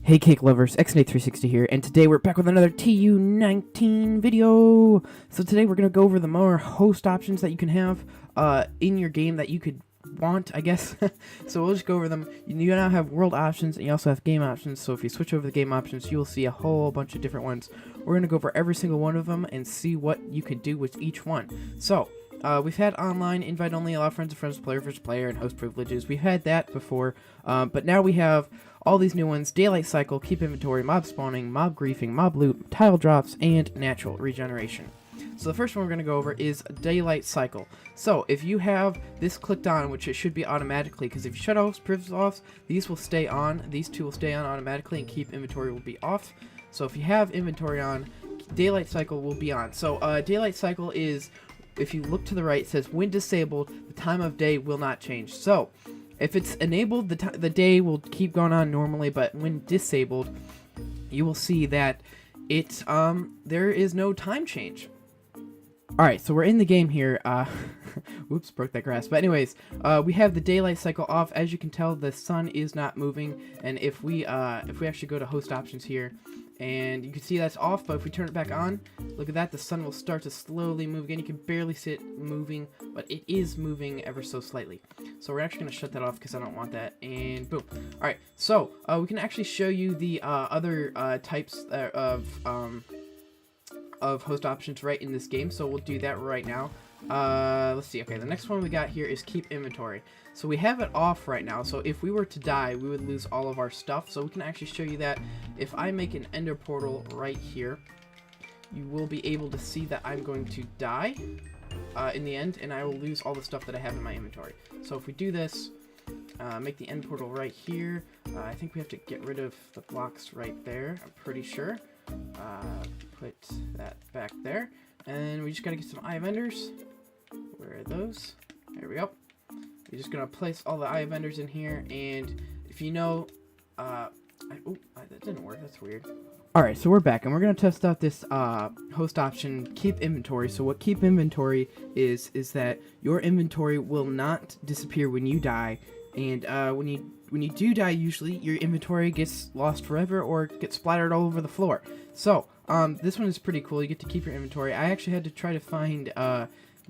Hey cake lovers, XNate360 here, and today we're back with another TU19 video. So today we're going to go over the more host options that you can have in your game that you could want, I guess. So we'll just go over them. You now have world options, and you also have game options. So if you switch over the game options, you'll see a whole bunch of different ones. We're going to go over every single one of them and see what you could do with each one. So we've had online, invite only, allow friends of friends, player versus player, and host privileges. We've had that before, but now we have all these new ones: daylight cycle, keep inventory, mob spawning, mob griefing, mob loot, tile drops, and natural regeneration. So the first one we're going to go over is daylight cycle. So if you have this clicked on, which it should be automatically, because if you shut host privileges off, these will stay on. These two will stay on automatically, and keep inventory will be off. So if you have inventory on, daylight cycle will be on. So daylight cycle is, if you look to the right, it says when disabled, the time of day will not change. So if it's enabled, the day will keep going on normally, but when disabled, you will see that it there is no time change. Alright, so we're in the game here. Whoops, broke that grass. But anyways, we have the daylight cycle off. As you can tell, the sun is not moving, and if we actually go to host options here, and you can see that's off, but if we turn it back on, look at that, the sun will start to slowly move again. You can barely see it moving, but it is moving ever so slightly. So we're actually going to shut that off because I don't want that, and boom. Alright, so we can actually show you the other types of host options right in this game, so we'll do that right now. Let's see. Okay, the next one we got here is keep inventory. So we have it off right now, so if we were to die, we would lose all of our stuff. So we can actually show you that. If I make an ender portal right here, you will be able to see that I'm going to die in the end, and I will lose all the stuff that I have in my inventory. So if we do this, make the end portal right here, I think we have to get rid of the blocks right there, I'm pretty sure. Put that back there, and we just gotta get some eye vendors. Where are those? There we go. We're just gonna place all the eye vendors in here, and if you know, that didn't work. That's weird. Alright, so we're back, and we're gonna test out this host option, keep inventory. So what keep inventory is that your inventory will not disappear when you die, and when you do die, usually your inventory gets lost forever or gets splattered all over the floor. So this one is pretty cool. You get to keep your inventory. I actually had to try to find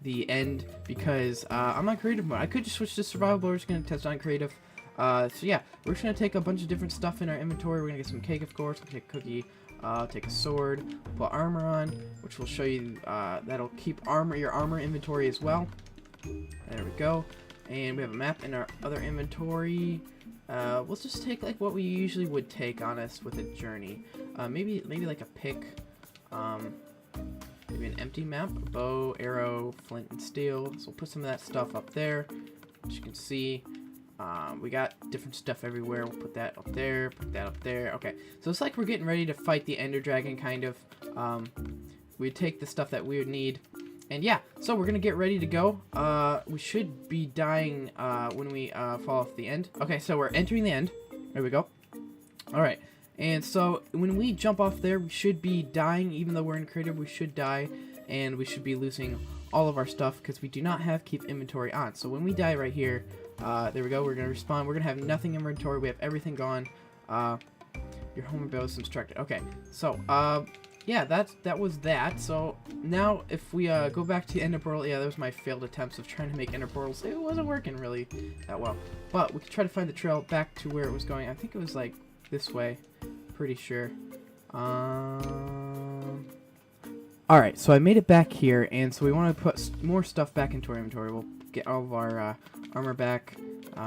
the end because I'm on creative mode. I could just switch to survival, but we're just gonna test on creative. So yeah, we're just gonna take a bunch of different stuff in our inventory. We're gonna get some cake, of course. We'll take a cookie. Take a sword. Put armor on, which will show you that'll keep your armor inventory as well. There we go. And we have a map in our other inventory. Let's just take like what we usually would take on us with a journey. Maybe like a pick. Maybe an empty map, a bow, arrow, flint, and steel. So we'll put some of that stuff up there. As you can see, we got different stuff everywhere. We'll put that up there, put that up there. Okay, so it's like we're getting ready to fight the Ender Dragon, kind of. We take the stuff that we would need. And yeah, so we're gonna get ready to go. We should be dying when we fall off the end. Okay, so we're entering the end. There we go. Alright, and so when we jump off there, we should be dying. Even though we're in creative, we should die, and we should be losing all of our stuff because we do not have keep inventory on. So when we die right here, there we go, we're gonna respawn. We're gonna have nothing in inventory. We have everything gone. Your home bill is instructed. Okay, so yeah, that was that. So now if we go back to ender portal, yeah, that was my failed attempts of trying to make ender portals. It wasn't working really that well, but we could try to find the trail back to where it was going. I think it was like this way, pretty sure. Alright, so I made it back here, and so we want to put more stuff back into our inventory. We'll get all of our armor back.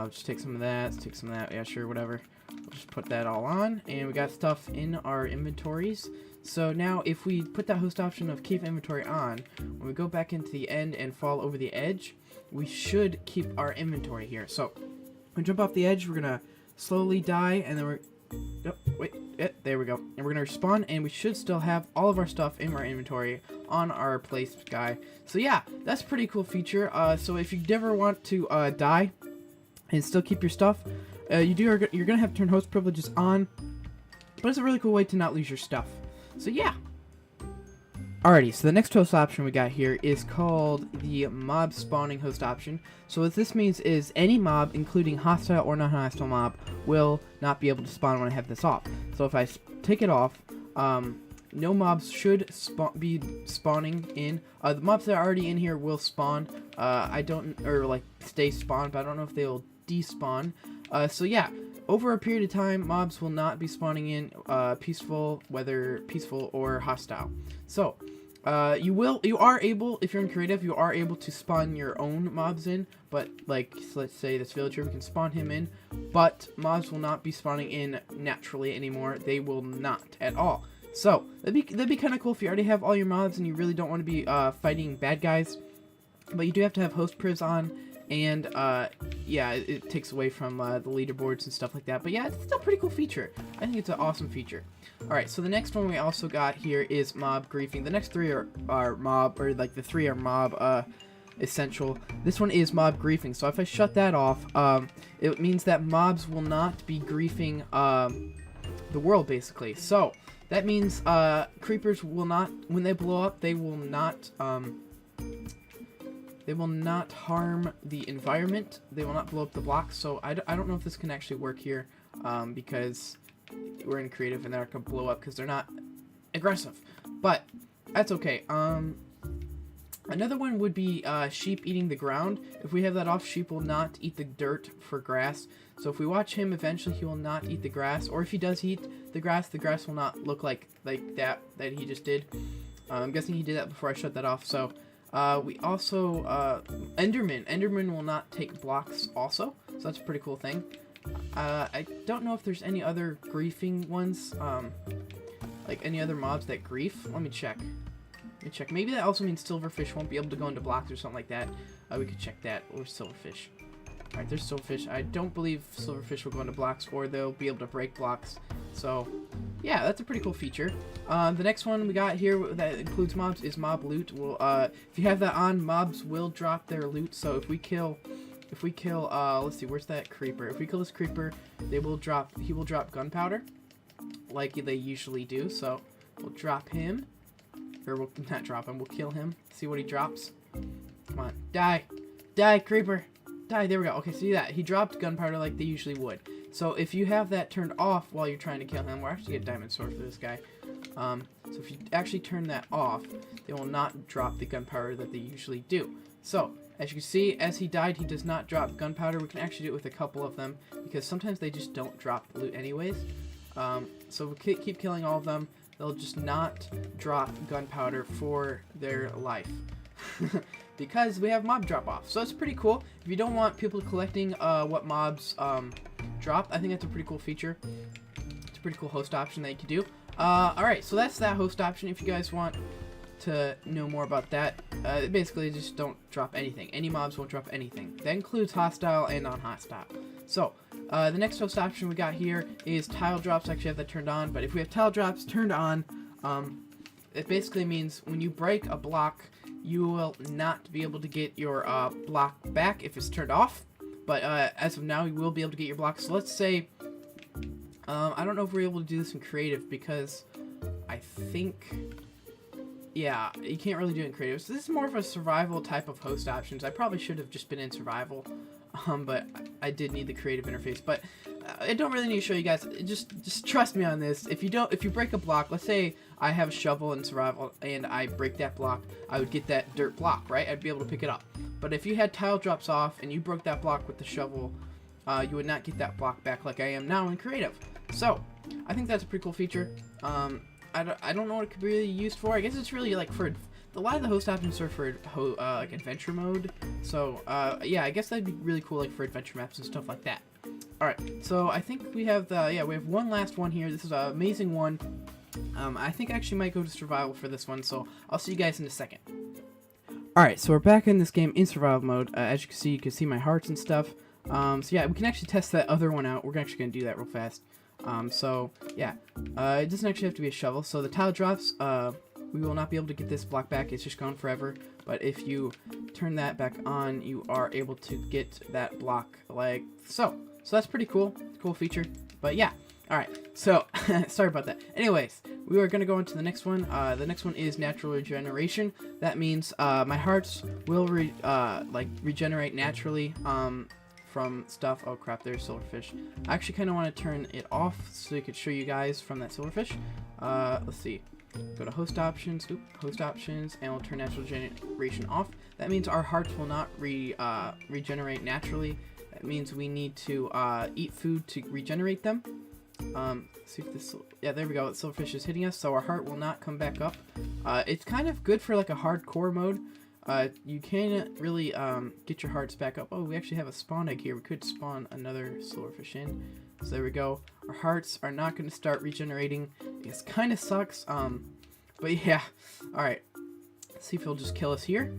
Just take some of that, take some of that, yeah, sure, whatever. We'll just put that all on, and we got stuff in our inventories. So now if we put that host option of keep inventory on, when we go back into the end and fall over the edge, we should keep our inventory here. So when we jump off the edge, we're going to slowly die, and then we're... Oh, wait, there we go. And we're going to respawn, and we should still have all of our stuff in our inventory on our place guy. So yeah, that's a pretty cool feature. So if you never want to die and still keep your stuff, you're going to have to turn host privileges on, but it's a really cool way to not lose your stuff. So yeah. Alrighty, so the next host option we got here is called the mob spawning host option. So what this means is any mob, including hostile or non-hostile mob, will not be able to spawn when I have this off. So if I take it off, no mobs should be spawning in. The mobs that are already in here will spawn. Like stay spawned, but I don't know if they will despawn. So yeah, over a period of time, mobs will not be spawning in peaceful, whether peaceful or hostile. So you are able, if you're in creative, you are able to spawn your own mobs in, but like, so let's say this villager, we can spawn him in, but mobs will not be spawning in naturally anymore. They will not at all. So that'd be kind of cool if you already have all your mobs and you really don't want to be fighting bad guys, but you do have to have host privs on, and yeah, it takes away from the leaderboards and stuff like that. But yeah, it's still a pretty cool feature. I think it's an awesome feature. Alright, so the next one we also got here is mob griefing. The next three are mob, or like the three are mob essential. This one is mob griefing. So if I shut that off, it means that mobs will not be griefing the world, basically. So that means creepers will not, when they blow up, they will not harm the environment. They will not blow up the blocks. So I don't know if this can actually work here, because we're in creative and they're not gonna blow up because they're not aggressive. But that's okay. Another one would be sheep eating the ground. If we have that off, sheep will not eat the dirt for grass. So if we watch him, eventually he will not eat the grass. Or if he does eat the grass will not look like that he just did. I'm guessing he did that before I shut that off. So we also Enderman will not take blocks also. So that's a pretty cool thing. I don't know if there's any other griefing ones, like any other mobs that grief. Let me check. Maybe that also means silverfish won't be able to go into blocks or something like that. We could check that. Or silverfish. Alright, there's silverfish. I don't believe silverfish will go into blocks, or they'll be able to break blocks. So, yeah, that's a pretty cool feature. The next one we got here that includes mobs is mob loot. Well, if you have that on, mobs will drop their loot. So if we kill, let's see, where's that creeper? If we kill this creeper, he will drop gunpowder, like they usually do. So we'll drop him, or we'll not drop him. We'll kill him. See what he drops. Come on, die, creeper, die. There we go. Okay, see that he dropped gunpowder like they usually would. So if you have that turned off while you're trying to kill him, we're actually get a diamond sword for this guy. So if you actually turn that off, they will not drop the gunpowder that they usually do. So as you can see, as he died, he does not drop gunpowder. We can actually do it with a couple of them, because sometimes they just don't drop loot anyways. So we'll keep killing all of them. They'll just not drop gunpowder for their life. Because we have mob drop off. So it's pretty cool. If you don't want people collecting what mobs drop, I think that's a pretty cool feature. It's a pretty cool host option that you can do. Alright, so that's that host option. If you guys want to know more about that, basically just don't drop anything. Any mobs won't drop anything. That includes hostile and non-hostile. So the next host option we got here is tile drops. I actually have that turned on, but if we have tile drops turned on, it basically means when you break a block, you will not be able to get your block back if it's turned off. But as of now, you will be able to get your block. So let's say, I don't know if we're able to do this in creative, because I think, yeah, you can't really do it in creative. So this is more of a survival type of host options. I probably should have just been in survival, but I did need the creative interface. But I don't really need to show you guys. Just trust me on this. If you break a block, let's say I have a shovel in survival and I break that block, I would get that dirt block, right? I'd be able to pick it up. But if you had tile drops off and you broke that block with the shovel, you would not get that block back like I am now in creative. So I think that's a pretty cool feature. I don't know what it could be really used for. I guess it's really like for a lot of the host options are for like adventure mode. So yeah, I guess that'd be really cool, like for adventure maps and stuff like that. All right, so I think we have we have one last one here. This is an amazing one. I think I actually might go to survival for this one. So I'll see you guys in a second. All right, so we're back in this game in survival mode. As you can see my hearts and stuff. So yeah, we can actually test that other one out. We're actually gonna do that real fast. So yeah, it doesn't actually have to be a shovel. So the tile drops, we will not be able to get this block back. It's just gone forever. But if you turn that back on, you are able to get that block like so. So that's pretty cool. Cool feature. But yeah, Alright, so, sorry about that. Anyways, we are going to go into the next one. The next one is natural regeneration. That means, my hearts will, regenerate naturally, from stuff. Oh crap, there's silverfish. I actually kind of want to turn it off so I could show you guys from that silverfish. Let's see. Go to host options, and we'll turn natural regeneration off. That means our hearts will not regenerate naturally. That means we need to eat food to regenerate them. See if this, yeah, there we go. The silverfish is hitting us, so our heart will not come back up. It's kind of good for like a hardcore mode. You can't really get your hearts back up. Oh, we actually have a spawn egg here. We could spawn another silverfish in. So there we go. Our hearts are not going to start regenerating. It kind of sucks. But yeah. All right. Let's see if he'll just kill us here.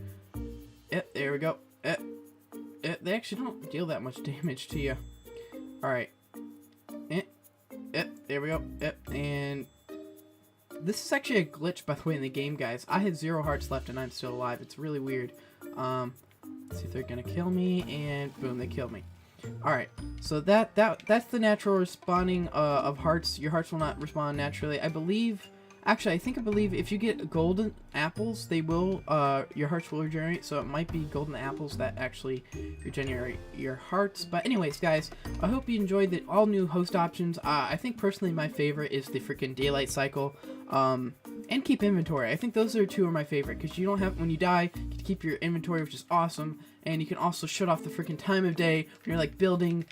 Yep, there we go. They actually don't deal that much damage to you. All right. There we go. And this is actually a glitch, by the way, in the game, guys. I had 0 hearts left, and I'm still alive. It's really weird. Let's see if they're gonna kill me, and boom, they killed me. All right. So that's the natural respawning of hearts. Your hearts will not respawn naturally. I believe. Actually, I believe if you get golden apples, they will, your hearts will regenerate, so it might be golden apples that actually regenerate your hearts. But anyways, guys, I hope you enjoyed the all-new host options. I think personally my favorite is the freaking daylight cycle, and keep inventory. I think those are 2 of my favorite, because you don't have, when you die, you get to keep your inventory, which is awesome, and you can also shut off the freaking time of day when you're, like, building,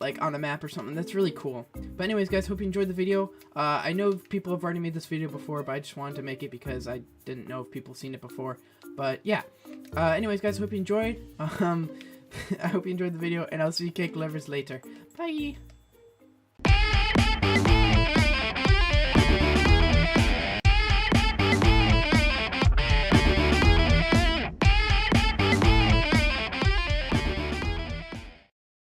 like on a map or something. That's really cool. But anyways, guys, hope you enjoyed the video. I know people have already made this video before, but I just wanted to make it because I didn't know if people seen it before. But yeah. Anyways, guys, hope you enjoyed. I hope you enjoyed the video, and I'll see you cake lovers later. Bye.